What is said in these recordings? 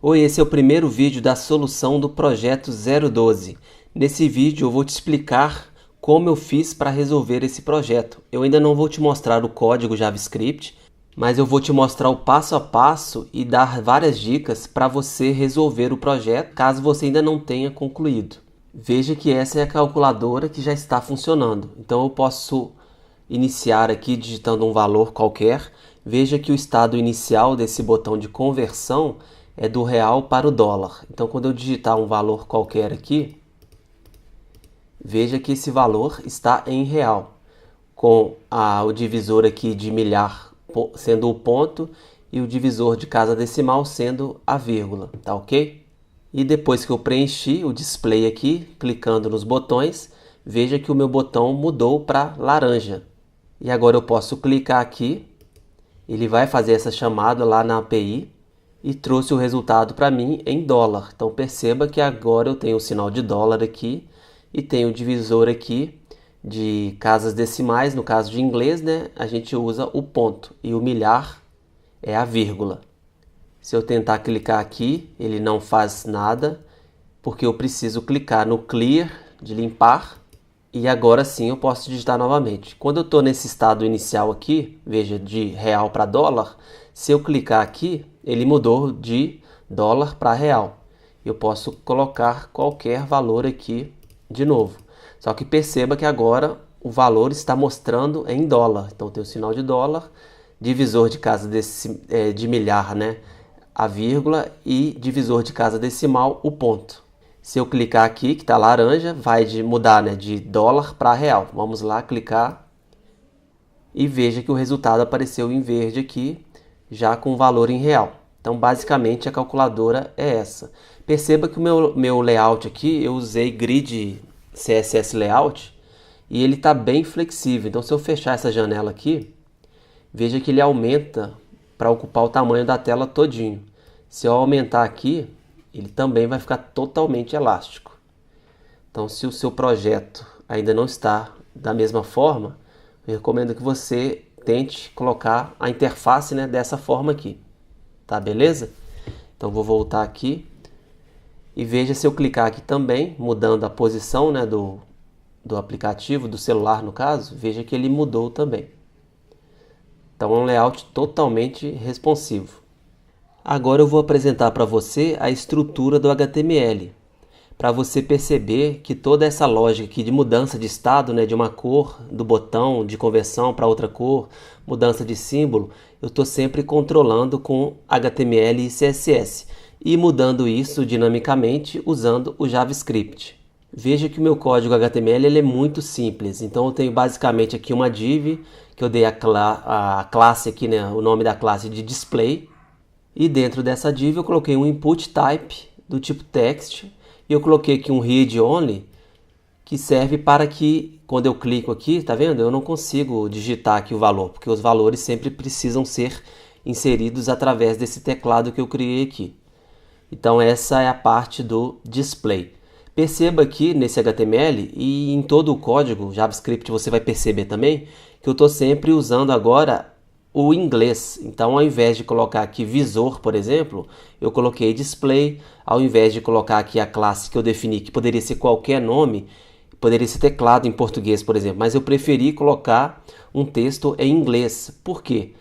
Oi, esse é o primeiro vídeo da solução do projeto 012. Nesse vídeo eu vou te explicar como eu fiz para resolver esse projeto. Eu ainda não vou te mostrar o código JavaScript, mas eu vou te mostrar o passo a passo e dar várias dicas para você resolver o projeto, caso você ainda não tenha concluído. Veja que essa é a calculadora que já está funcionando. Então eu posso iniciar aqui digitando um valor qualquer. Veja que o estado inicial desse botão de conversão é do real para o dólar. Então quando eu digitar um valor qualquer aqui, veja que esse valor está em real, com o divisor aqui de milhar sendo o ponto e o divisor de casa decimal sendo a vírgula, tá ok? E depois que eu preenchi o display aqui, clicando nos botões, veja que o meu botão mudou para laranja. E agora eu posso clicar aqui, ele vai fazer essa chamada lá na API e trouxe o resultado para mim em dólar. Então perceba que agora eu tenho o sinal de dólar aqui e tenho o divisor aqui de casas decimais. No caso de inglês, né, a gente usa o ponto e o milhar é a vírgula. Se eu tentar clicar aqui, ele não faz nada, porque eu preciso clicar no clear, de limpar, e agora sim eu posso digitar novamente. Quando eu estou nesse estado inicial aqui, veja, de real para dólar, se eu clicar aqui, ele mudou de dólar para real. Eu posso colocar qualquer valor aqui de novo. Só que perceba que agora o valor está mostrando em dólar. Então tem o sinal de dólar, divisor de casa de milhar, né, a vírgula, e divisor de casa decimal, o ponto. Se eu clicar aqui, que está laranja, vai mudar, né, de dólar para real. Vamos lá clicar e veja que o resultado apareceu em verde aqui, já com o valor em real. Então basicamente a calculadora é essa. Perceba que o meu layout aqui, eu usei grid CSS Layout e ele está bem flexível. Então se eu fechar essa janela aqui, veja que ele aumenta para ocupar o tamanho da tela todinho. Se eu aumentar aqui, ele também vai ficar totalmente elástico. Então se o seu projeto ainda não está da mesma forma, eu recomendo que você tente colocar a interface, né, dessa forma aqui. Tá, beleza? Então vou voltar aqui e veja, se eu clicar aqui também, mudando a posição, né, do aplicativo, do celular no caso, veja que ele mudou também. Então é um layout totalmente responsivo. Agora eu vou apresentar para você a estrutura do HTML, para você perceber que toda essa lógica aqui de mudança de estado, né, de uma cor do botão, de conversão para outra cor, mudança de símbolo, eu estou sempre controlando com HTML e CSS e mudando isso dinamicamente usando o JavaScript. Veja que o meu código HTML ele é muito simples. Então eu tenho basicamente aqui uma div, que eu dei a classe aqui, né, o nome da classe de display, e dentro dessa div eu coloquei um input type do tipo text, e eu coloquei aqui um read only, que serve para que quando eu clico aqui, tá vendo? Eu não consigo digitar aqui o valor, porque os valores sempre precisam ser inseridos através desse teclado que eu criei aqui. Então essa é a parte do display. Perceba aqui nesse HTML e em todo o código JavaScript você vai perceber também que eu estou sempre usando agora o inglês. Então ao invés de colocar aqui visor, por exemplo, eu coloquei display. Ao invés de colocar aqui a classe que eu defini, que poderia ser qualquer nome, poderia ser teclado em português, por exemplo, mas eu preferi colocar um texto em inglês. Por quê?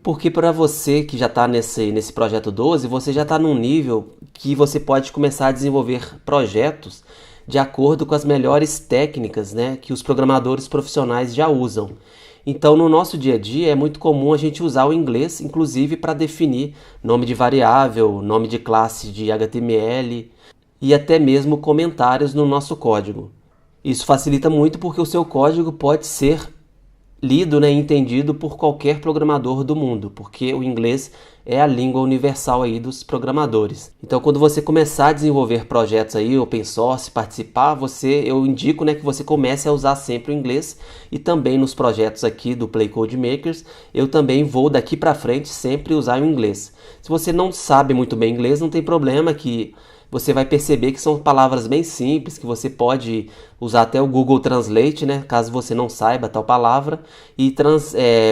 Porque para você que já está nesse projeto 12, você já está num nível que você pode começar a desenvolver projetos de acordo com as melhores técnicas, né, que os programadores profissionais já usam. Então no nosso dia a dia é muito comum a gente usar o inglês, inclusive para definir nome de variável, nome de classe de HTML e até mesmo comentários no nosso código. Isso facilita muito porque o seu código pode ser lido, né, e entendido por qualquer programador do mundo, porque o inglês é a língua universal aí dos programadores. Então quando você começar a desenvolver projetos aí, open source, participar, eu indico, né, que você comece a usar sempre o inglês, e também nos projetos aqui do Play Code Makers, eu também vou daqui para frente sempre usar o inglês. Se você não sabe muito bem inglês, não tem problema, que você vai perceber que são palavras bem simples, que você pode usar até o Google Translate, né, caso você não saiba tal palavra, e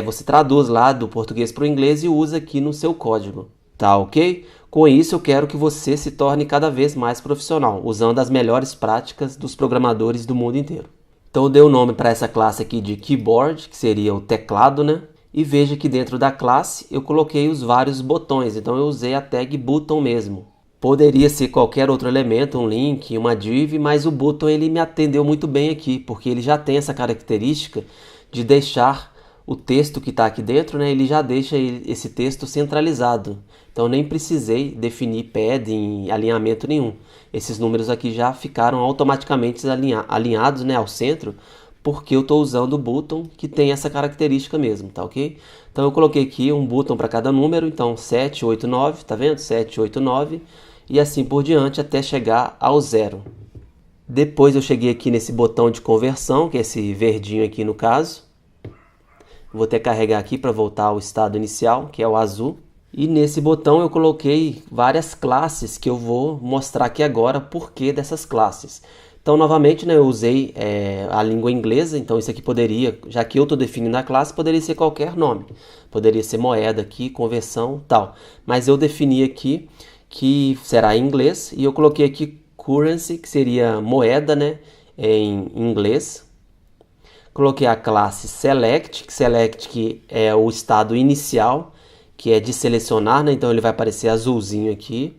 você traduz lá do português para o inglês e usa aqui no seu código. Tá ok? Com isso, eu quero que você se torne cada vez mais profissional, usando as melhores práticas dos programadores do mundo inteiro. Então eu dei o nome para essa classe aqui de Keyboard, que seria o teclado, né? E veja que dentro da classe eu coloquei os vários botões, então eu usei a tag button mesmo. Poderia ser qualquer outro elemento, um link, uma div, mas o button ele me atendeu muito bem aqui, porque ele já tem essa característica de deixar o texto que está aqui dentro, né, ele já deixa esse texto centralizado. Então nem precisei definir padding, alinhamento nenhum. Esses números aqui já ficaram automaticamente alinhados, né, ao centro, porque eu estou usando o button que tem essa característica mesmo, tá ok? Então eu coloquei aqui um button para cada número, então 7, 8, 9, tá vendo? 7, 8, 9 e assim por diante até chegar ao 0. Depois eu cheguei aqui nesse botão de conversão, que é esse verdinho aqui no caso. Vou até carregar aqui para voltar ao estado inicial, que é o azul. E nesse botão eu coloquei várias classes que eu vou mostrar aqui agora por que dessas classes. Então, novamente, né, eu usei a língua inglesa, então isso aqui poderia, já que eu estou definindo a classe, poderia ser qualquer nome. Poderia ser moeda aqui, conversão, tal. Mas eu defini aqui que será em inglês e eu coloquei aqui currency, que seria moeda, né, em inglês. Coloquei a classe select, que é o estado inicial, que é de selecionar, né? Então ele vai aparecer azulzinho aqui.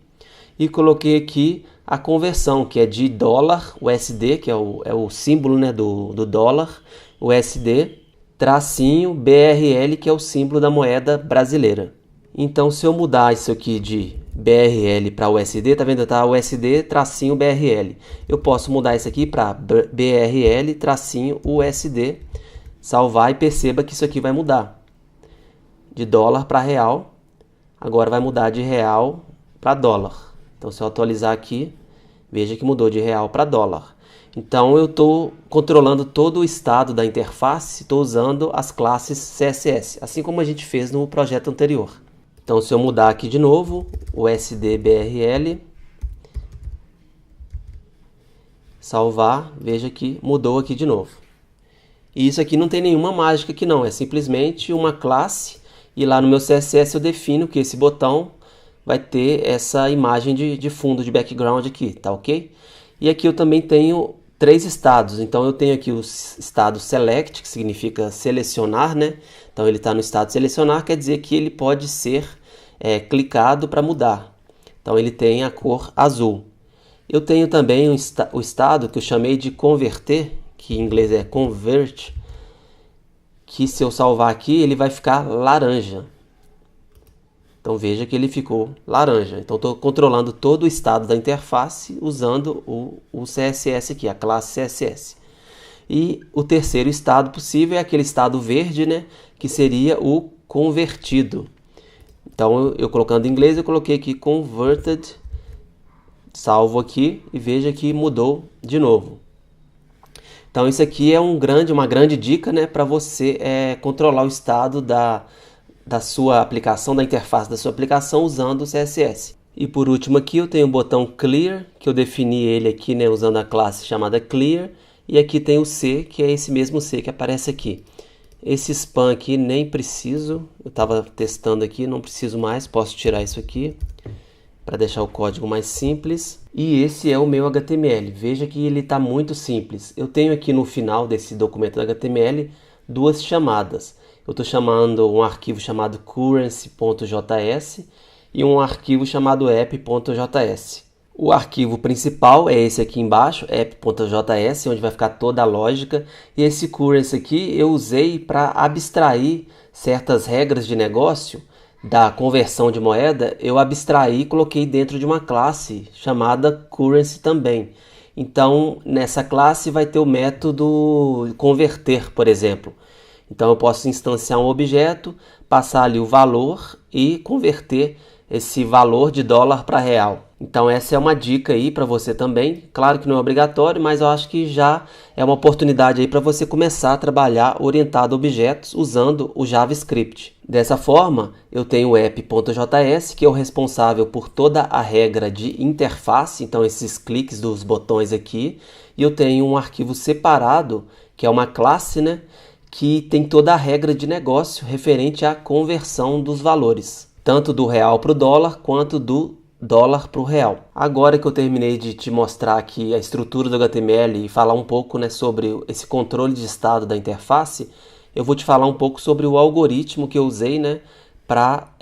E coloquei aqui a conversão, que é de dólar, USD, que é o símbolo, né, do dólar, USD, tracinho BRL, que é o símbolo da moeda brasileira. Então se eu mudar isso aqui de BRL para USD, tá vendo? Tá USD tracinho BRL. Eu posso mudar isso aqui para BRL tracinho USD, salvar e perceba que isso aqui vai mudar. De dólar para real, agora vai mudar de real para dólar. Então se eu atualizar aqui, veja que mudou de real para dólar. Então eu estou controlando todo o estado da interface, estou usando as classes CSS, assim como a gente fez no projeto anterior. Então se eu mudar aqui de novo, o USD-BRL, salvar, veja que mudou aqui de novo. E isso aqui não tem nenhuma mágica aqui não, é simplesmente uma classe e lá no meu CSS eu defino que esse botão vai ter essa imagem de fundo, de background aqui, tá ok? E aqui eu também tenho 3 estados, então eu tenho aqui o estado select, que significa selecionar, né? Então ele está no estado selecionar, quer dizer que ele pode ser clicado para mudar. Então ele tem a cor azul. Eu tenho também o estado que eu chamei de converter, que em inglês é convert, que se eu salvar aqui ele vai ficar laranja. Então veja que ele ficou laranja. Então estou controlando todo o estado da interface usando o CSS aqui, a classe CSS. E o terceiro estado possível é aquele estado verde, né, que seria o convertido. Então eu colocando em inglês, eu coloquei aqui converted, salvo aqui e veja que mudou de novo. Então isso aqui é uma grande dica, né, para você controlar o estado da sua aplicação, da interface da sua aplicação usando o CSS. E por último aqui eu tenho o botão Clear, que eu defini ele aqui, né, usando a classe chamada Clear. E aqui tem o C, que é esse mesmo C que aparece aqui. Esse spam aqui nem preciso, eu estava testando aqui, não preciso mais, posso tirar isso aqui para deixar o código mais simples. E esse é o meu HTML, veja que ele está muito simples. Eu tenho aqui no final desse documento do HTML 2 chamadas. Eu estou chamando um arquivo chamado currency.js e um arquivo chamado app.js. O arquivo principal é esse aqui embaixo, app.js, onde vai ficar toda a lógica. E esse currency aqui eu usei para abstrair certas regras de negócio da conversão de moeda. Eu abstraí e coloquei dentro de uma classe chamada currency também. Então nessa classe vai ter o método converter, por exemplo. Então eu posso instanciar um objeto, passar ali o valor e converter esse valor de dólar para real. Então essa é uma dica aí para você também. Claro que não é obrigatório, mas eu acho que já é uma oportunidade aí para você começar a trabalhar orientado a objetos usando o JavaScript. Dessa forma, eu tenho o app.js, que é o responsável por toda a regra de interface, então esses cliques dos botões aqui, e eu tenho um arquivo separado, que é uma classe, né, que tem toda a regra de negócio referente à conversão dos valores, tanto do real para o dólar quanto do dólar para o real. Agora que eu terminei de te mostrar aqui a estrutura do HTML e falar um pouco, né, sobre esse controle de estado da interface, eu vou te falar um pouco sobre o algoritmo que eu usei, né, para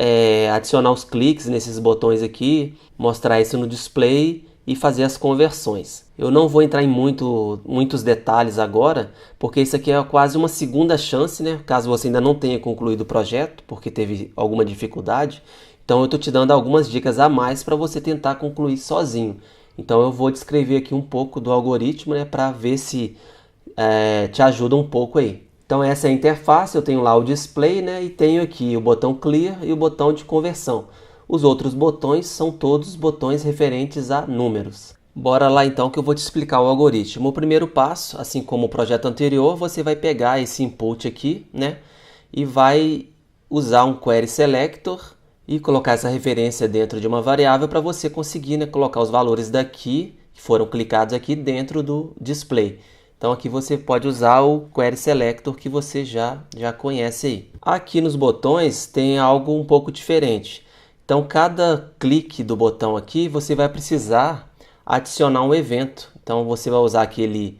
adicionar os cliques nesses botões aqui, mostrar isso no display e fazer as conversões. Eu não vou entrar em muitos detalhes agora, porque isso aqui é quase uma segunda chance, né? Caso você ainda não tenha concluído o projeto, porque teve alguma dificuldade. Então eu estou te dando algumas dicas a mais para você tentar concluir sozinho. Então eu vou descrever aqui um pouco do algoritmo, né, para ver se te ajuda um pouco aí. Então essa é a interface, eu tenho lá o display, né, e tenho aqui o botão clear e o botão de conversão. Os outros botões são todos botões referentes a números. Bora lá então que eu vou te explicar o algoritmo. O primeiro passo, assim como o projeto anterior, você vai pegar esse input aqui, né, e vai usar um query selector e colocar essa referência dentro de uma variável para você conseguir, né, colocar os valores daqui, que foram clicados aqui dentro do display. Então aqui você pode usar o Query Selector que você já conhece aí. Aqui nos botões tem algo um pouco diferente. Então cada clique do botão aqui você vai precisar adicionar um evento. Então você vai usar aquele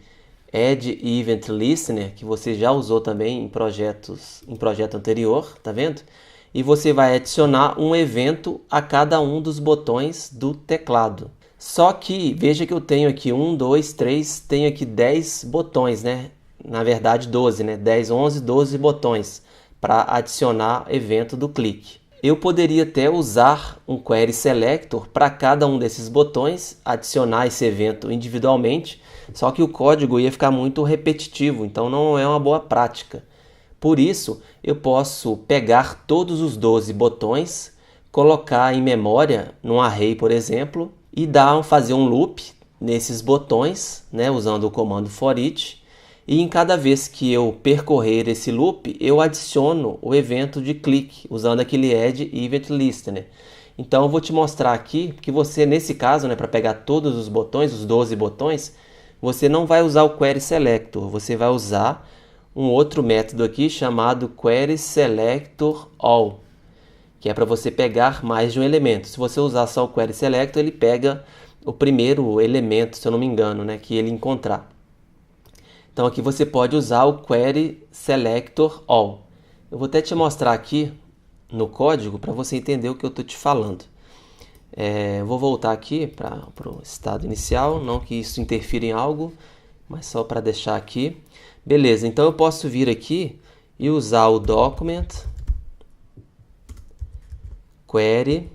Add Event Listener que você já usou também em projeto anterior, tá vendo? E você vai adicionar um evento a cada um dos botões do teclado. Só que veja que eu tenho aqui 1, 2, 3, tenho aqui 10 botões, né? Na verdade 12, né? 10, 11, 12 botões para adicionar evento do clique. Eu poderia até usar um Query Selector para cada um desses botões, adicionar esse evento individualmente, só que o código ia ficar muito repetitivo, então não é uma boa prática. Por isso, eu posso pegar todos os 12 botões, colocar em memória, num array, por exemplo, e fazer um loop nesses botões, né, usando o comando foreach, e em cada vez que eu percorrer esse loop, eu adiciono o evento de clique, usando aquele Add Event Listener. Então eu vou te mostrar aqui que você, nesse caso, né, para pegar todos os botões, os 12 botões, você não vai usar o Query Selector, você vai usar um outro método aqui chamado Query Selector All, que é para você pegar mais de um elemento. Se você usar só o Query Selector, ele pega o primeiro elemento, se eu não me engano, né, que ele encontrar. Então aqui você pode usar o Query Selector All. Eu vou até te mostrar aqui no código para você entender o que eu estou te falando. Vou voltar aqui para o estado inicial, não que isso interfira em algo, mas só para deixar aqui. Beleza, então eu posso vir aqui e usar o document Query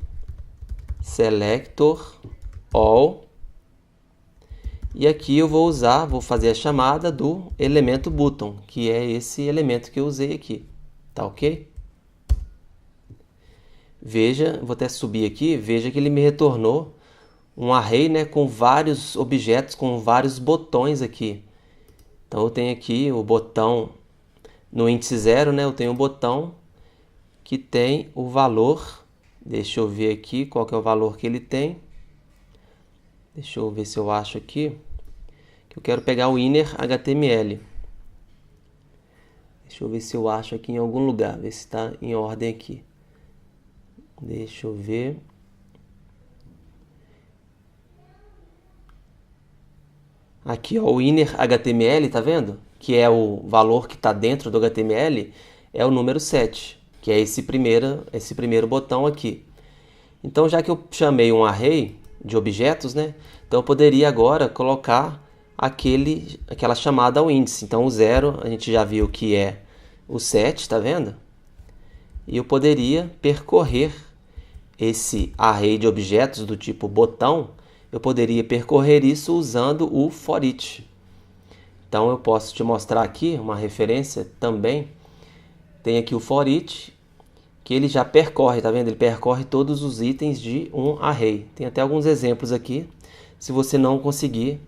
Selector All, e aqui eu vou fazer a chamada do elemento button, que é esse elemento que eu usei aqui, tá ok? Veja, vou até subir aqui, veja que ele me retornou um array, né, com vários objetos, com vários botões aqui. Então eu tenho aqui o botão no índice 0, né, eu tenho um botão que tem o valor. Deixa eu ver aqui qual que é o valor que ele tem. Deixa eu ver se eu acho aqui. Que eu quero pegar o inner HTML. Deixa eu ver se eu acho aqui em algum lugar. Ver se está em ordem aqui. Deixa eu ver. Aqui, ó, o inner HTML, tá vendo? Que é o valor que está dentro do HTML, é o número 7. Que é esse primeiro botão aqui. Então, já que eu chamei um array de objetos, né? Então, eu poderia agora colocar aquela chamada ao índice. Então, o 0, a gente já viu que é o 7, tá vendo? E eu poderia percorrer esse array de objetos do tipo botão, eu poderia percorrer isso usando o foreach. Então, eu posso te mostrar aqui uma referência também. Tem aqui o foreach, que ele já percorre, tá vendo? Ele percorre todos os itens de um array. Tem até alguns exemplos aqui, se você não conseguir,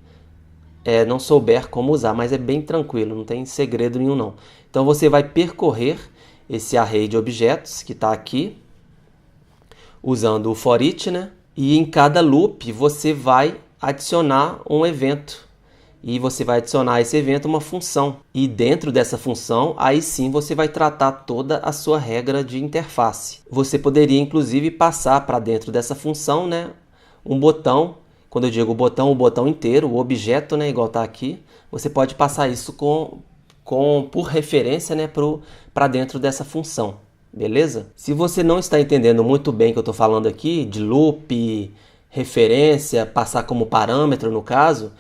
não souber como usar, mas é bem tranquilo, não tem segredo nenhum não. Então você vai percorrer esse array de objetos que está aqui, usando o foreach, né? E em cada loop você vai adicionar um evento. E você vai adicionar a esse evento uma função. E dentro dessa função, aí sim você vai tratar toda a sua regra de interface. Você poderia inclusive passar para dentro dessa função, né, um botão. Quando eu digo botão, o botão inteiro, o objeto, né, igual está aqui, você pode passar isso por referência, né, para dentro dessa função, beleza? Se você não está entendendo muito bem o que eu estou falando aqui, de loop, referência, passar como parâmetro no caso,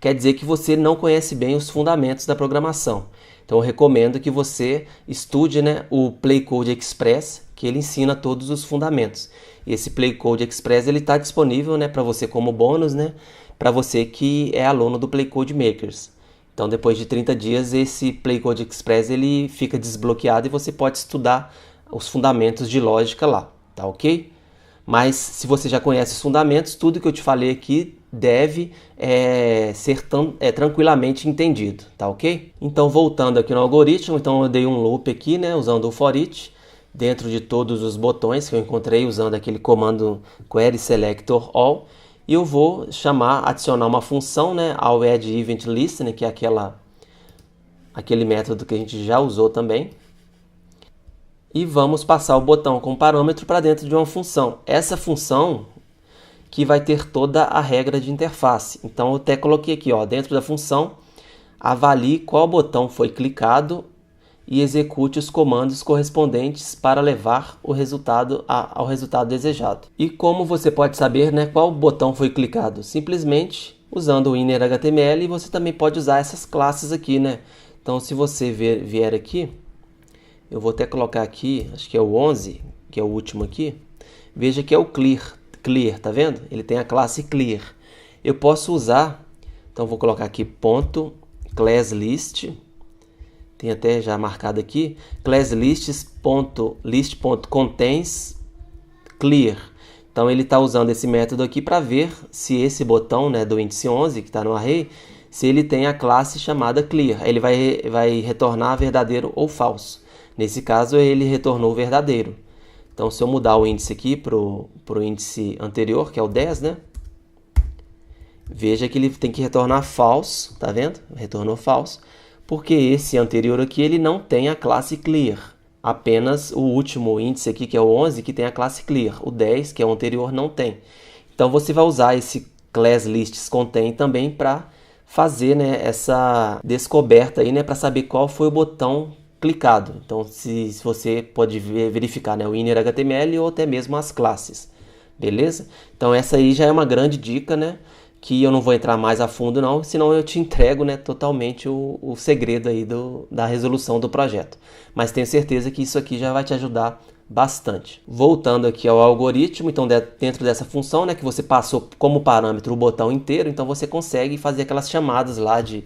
quer dizer que você não conhece bem os fundamentos da programação. Então eu recomendo que você estude, né, o PlayCode Express, que ele ensina todos os fundamentos. E esse PlayCode Express ele está disponível, né, para você como bônus, né, para você que é aluno do PlayCode Makers. Então depois de 30 dias esse PlayCode Express ele fica desbloqueado e você pode estudar os fundamentos de lógica lá, tá ok? Mas se você já conhece os fundamentos, tudo que eu te falei aqui deve ser tranquilamente entendido, tá ok? Então voltando aqui no algoritmo, então eu dei um loop aqui, né, usando o for each, dentro de todos os botões que eu encontrei usando aquele comando query selector all, e eu vou adicionar uma função, né, ao add event listener, que é aquele método que a gente já usou também. E vamos passar o botão com parâmetro para dentro de uma função. Essa função que vai ter toda a regra de interface. Então eu até coloquei aqui, ó, dentro da função, avalie qual botão foi clicado e execute os comandos correspondentes para levar o resultado ao resultado desejado. E como você pode saber, né, qual botão foi clicado? Simplesmente usando o inner.html, e você também pode usar essas classes aqui, né? Então se você vier aqui, eu vou até colocar aqui, acho que é o 11, que é o último aqui. Veja que é o clear, tá vendo? Ele tem a classe clear. Eu posso usar, então vou colocar aqui ponto class list. Tem até já marcado aqui, classLists.list.contains clear. Então ele está usando esse método aqui para ver se esse botão, né, do índice 11, que está no array, se ele tem a classe chamada clear. Ele vai retornar verdadeiro ou falso. Nesse caso ele retornou verdadeiro. Então se eu mudar o índice aqui para o índice anterior, que é o 10, né? Veja que ele tem que retornar falso, tá vendo? Retornou falso. Porque esse anterior aqui ele não tem a classe clear. Apenas o último índice aqui, que é o 11, que tem a classe clear. O 10, que é o anterior, não tem. Então você vai usar esse classListsContain também para fazer, né, essa descoberta aí, né, para saber qual foi o botão clicado. Então se você pode verificar, né, o inner.html ou até mesmo as classes. Beleza? Então essa aí já é uma grande dica, né? Que eu não vou entrar mais a fundo não, senão eu te entrego, né, totalmente o segredo aí da resolução do projeto. Mas tenho certeza que isso aqui já vai te ajudar bastante. Voltando aqui ao algoritmo, então dentro dessa função, né, que você passou como parâmetro o botão inteiro, então você consegue fazer aquelas chamadas lá de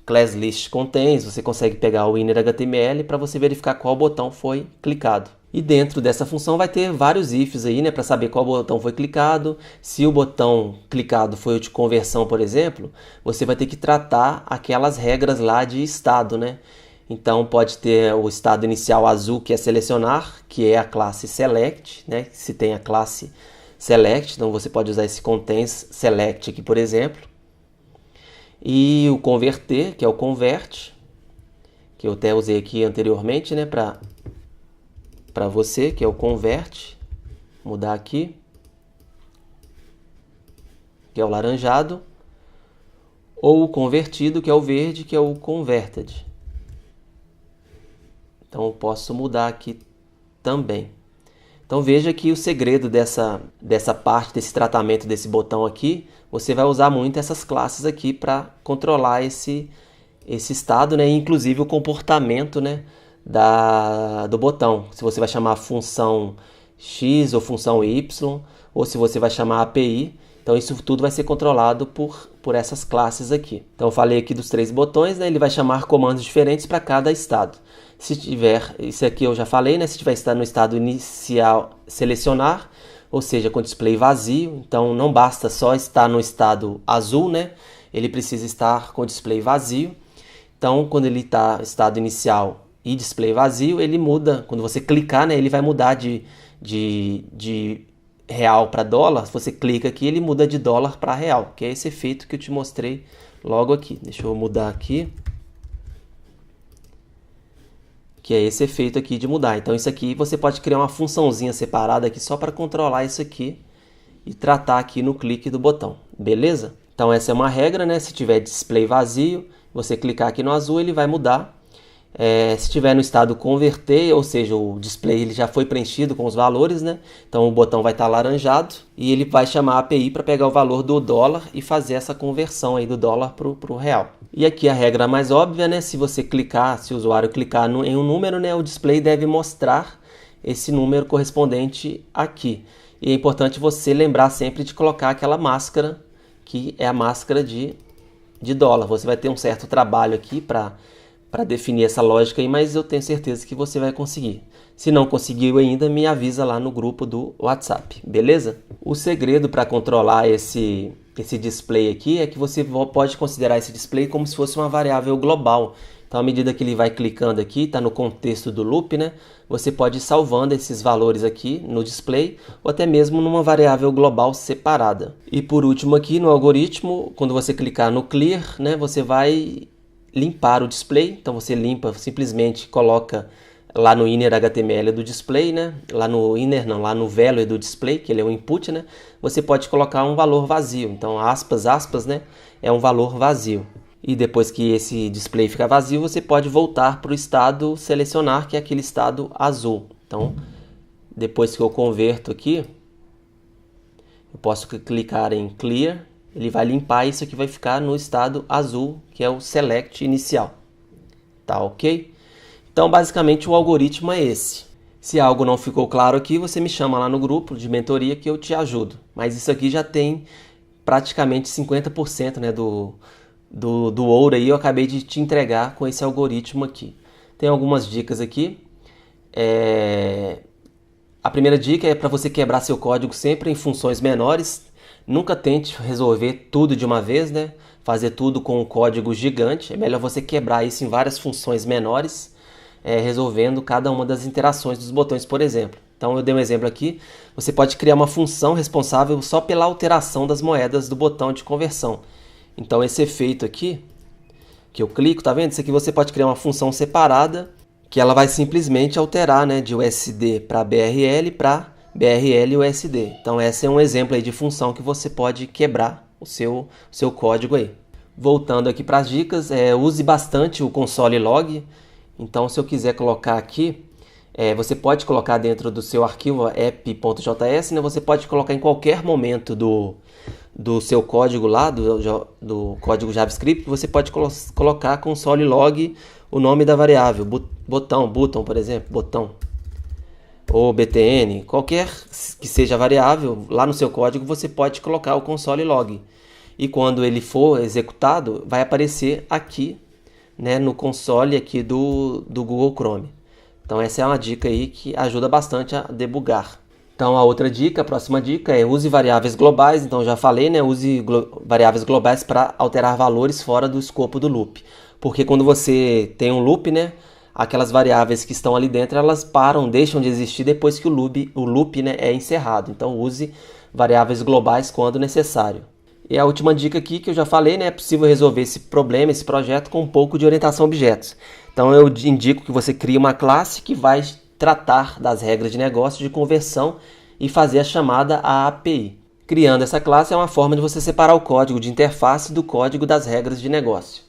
classListContains, você consegue pegar o inner.html para você verificar qual botão foi clicado. E dentro dessa função vai ter vários ifs aí, né, para saber qual botão foi clicado. Se o botão clicado foi o de conversão, por exemplo, você vai ter que tratar aquelas regras lá de estado, né? Então pode ter o estado inicial azul, que é selecionar, que é a classe select, né? Se tem a classe select, então você pode usar esse contains select aqui, por exemplo. E o converter, que é o convert, que eu até usei aqui anteriormente, né, para você, que é o convert. Mudar aqui, que é o laranjado, ou o convertido, que é o verde, que é o converted. Então eu posso mudar aqui também. Então veja que o segredo dessa parte, desse tratamento desse botão aqui, você vai usar muito essas classes aqui para controlar esse estado, né? Inclusive o comportamento, né, do botão. Se você vai chamar a função X ou função Y, ou se você vai chamar a API. Então isso tudo vai ser controlado por essas classes aqui. Então eu falei aqui dos 3 botões, né? Ele vai chamar comandos diferentes para cada estado. Se tiver, isso aqui eu já falei, né? Se tiver estado no estado inicial, selecionar, ou seja, com display vazio. Então não basta só estar no estado azul, né? Ele precisa estar com display vazio. Então quando ele está em estado inicial e display vazio, ele muda. Quando você clicar, né? Ele vai mudar de real para dólar. Se você clica aqui, ele muda de dólar para real, que é esse efeito que eu te mostrei logo aqui. Deixa eu mudar aqui. Que é esse efeito aqui de mudar. Então isso aqui você pode criar uma funçãozinha separada aqui só para controlar isso aqui. e tratar aqui no clique do botão, beleza? Então essa é uma regra, né? Se tiver display vazio, você clicar aqui no azul, ele vai mudar. Se tiver no estado converter, ou seja, o display ele já foi preenchido com os valores, né? Então o botão vai estar alaranjado e ele vai chamar a API para pegar o valor do dólar e fazer essa conversão aí do dólar para o real. E aqui a regra mais óbvia, né? Se você clicar, se o usuário clicar em um número, né? O display deve mostrar esse número correspondente aqui. E é importante você lembrar sempre de colocar aquela máscara, que é a máscara de dólar. Você vai ter um certo trabalho aqui para definir essa lógica aí, mas eu tenho certeza que você vai conseguir. Se não conseguiu ainda, me avisa lá no grupo do WhatsApp, beleza? O segredo para controlar esse display aqui é que você pode considerar esse display como se fosse uma variável global. Então, à medida que ele vai clicando aqui, está no contexto do loop, né? Você pode ir salvando esses valores aqui no display ou até mesmo numa variável global separada. E por último aqui no algoritmo, quando você clicar no Clear, né? Você vai limpar o display. Então você limpa, simplesmente coloca lá no inner HTML do display, né? Lá no inner não, lá no value do display, que ele é o input, né? Você pode colocar um valor vazio. Então aspas, né? É um valor vazio. E depois que esse display ficar vazio, você pode voltar para o estado selecionar, que é aquele estado azul. Então, depois que eu converto aqui, eu posso clicar em Clear. Ele vai limpar isso aqui, vai ficar no estado azul, que é o select inicial. Tá ok? Então, basicamente, o algoritmo é esse. Se algo não ficou claro aqui, você me chama lá no grupo de mentoria que eu te ajudo. Mas isso aqui já tem praticamente 50%, né, do ouro aí, eu acabei de te entregar com esse algoritmo aqui. Tem algumas dicas aqui. A primeira dica é para você quebrar seu código sempre em funções menores. Nunca tente resolver tudo de uma vez, né? Fazer tudo com um código gigante. É melhor você quebrar isso em várias funções menores, resolvendo cada uma das interações dos botões, por exemplo. Então eu dei um exemplo aqui. Você pode criar uma função responsável só pela alteração das moedas do botão de conversão. Então esse efeito aqui, que eu clico, tá vendo? Isso aqui você pode criar uma função separada, que ela vai simplesmente alterar, né, de USD para BRL USD. Então esse é um exemplo aí de função que você pode quebrar o seu código aí. Voltando aqui para as dicas, use bastante o console log. Então se eu quiser colocar aqui, você pode colocar dentro do seu arquivo app.js, né? Você pode colocar em qualquer momento do seu código lá, do código JavaScript, você pode colocar console log o nome da variável, botão, por exemplo, botão, ou btn, qualquer que seja a variável, lá no seu código você pode colocar o console log. E quando ele for executado, vai aparecer aqui, né, no console aqui do Google Chrome. Então essa é uma dica aí que ajuda bastante a debugar. Então a outra dica, a próxima dica é use variáveis globais. Então já falei, né? Use variáveis globais para alterar valores fora do escopo do loop. Porque quando você tem um loop, né? Aquelas variáveis que estão ali dentro, elas deixam de existir depois que o loop, né, é encerrado. Então use variáveis globais quando necessário. E a última dica aqui que eu já falei, né? É possível resolver esse problema, esse projeto com um pouco de orientação a objetos. Então eu indico que você crie uma classe que vai tratar das regras de negócio de conversão e fazer a chamada à API. Criando essa classe é uma forma de você separar o código de interface do código das regras de negócio.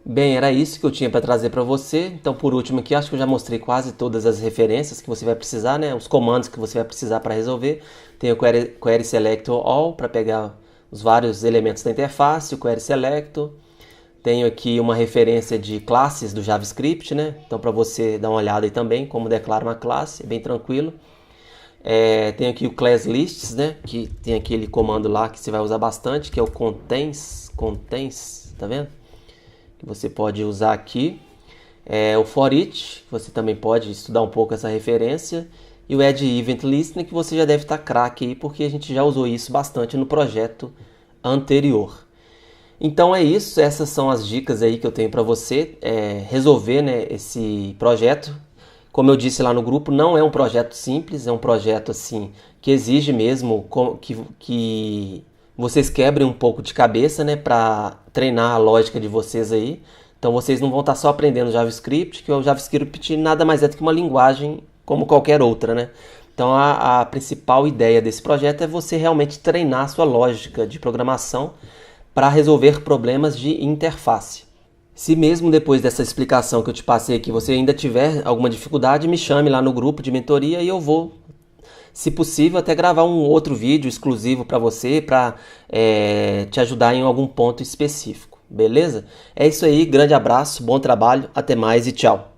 Bem, era isso que eu tinha para trazer para você. Então, por último aqui, acho que eu já mostrei quase todas as referências que você vai precisar, né? Os comandos que você vai precisar para resolver. Tem o Query Selector All para pegar os vários elementos da interface, o Query Selector. Tenho aqui uma referência de classes do JavaScript, né? Então, para você dar uma olhada aí também, como declara uma classe, é bem tranquilo. Tem aqui o Class Lists, né? Que tem aquele comando lá que você vai usar bastante, que é o contains, tá vendo? Que você pode usar aqui. O For Each, você também pode estudar um pouco essa referência. E o Add Event Listening, que você já deve estar craque aí, porque a gente já usou isso bastante no projeto anterior. Então é isso, essas são as dicas aí que eu tenho para você resolver, né, esse projeto. Como eu disse lá no grupo, não é um projeto simples, é um projeto assim que exige mesmo que vocês quebrem um pouco de cabeça, né, para treinar a lógica de vocês aí. Então vocês não vão estar só aprendendo JavaScript, que o JavaScript nada mais é do que uma linguagem como qualquer outra, né? Então a principal ideia desse projeto é você realmente treinar a sua lógica de programação para resolver problemas de interface. Se mesmo depois dessa explicação que eu te passei aqui você ainda tiver alguma dificuldade, me chame lá no grupo de mentoria e eu vou, se possível, até gravar um outro vídeo exclusivo para você, para te ajudar em algum ponto específico, beleza? É isso aí, grande abraço, bom trabalho, até mais e tchau!